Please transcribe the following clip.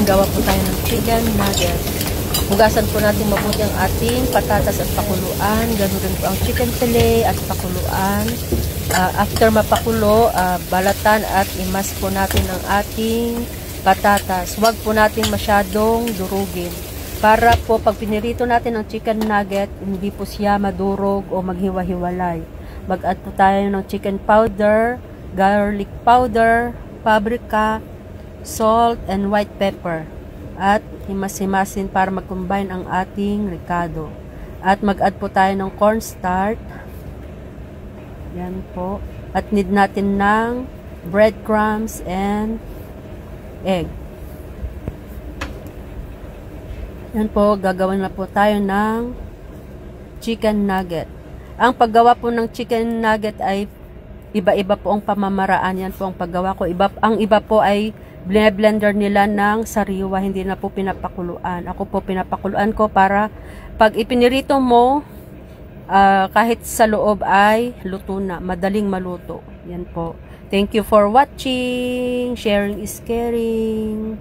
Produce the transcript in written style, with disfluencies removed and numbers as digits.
gawa po tayo ng chicken nugget. Hugasan po natin mabuti ang ating patatas at pakuluan. Ganun din po ang chicken fillet at pakuluan. After mapakulo, balatan at imas po natin ang ating patatas. Huwag po natin masyadong durugin. Para po pag pinirito natin ang chicken nugget, hindi po siya madurog o maghiwa-hiwalay. Mag-add po tayo ng chicken powder, garlic powder, paprika, salt, and white pepper. At himas-himasin para mag-combine ang ating ricado. At mag-add po tayo ng cornstarch. Yan po. At need natin ng breadcrumbs and egg. Yan po, gagawin na po tayo ng chicken nugget. Ang paggawa po ng chicken nugget ay iba-iba po ang pamamaraan. Yan po ang paggawa ko. Ang iba po ay blender nila ng sariwa, hindi na po pinapakuluan. Ako po pinapakuluan ko para pag ipinirito mo, kahit sa loob ay luto na, madaling maluto. Yan po. Thank you for watching. Sharing is caring.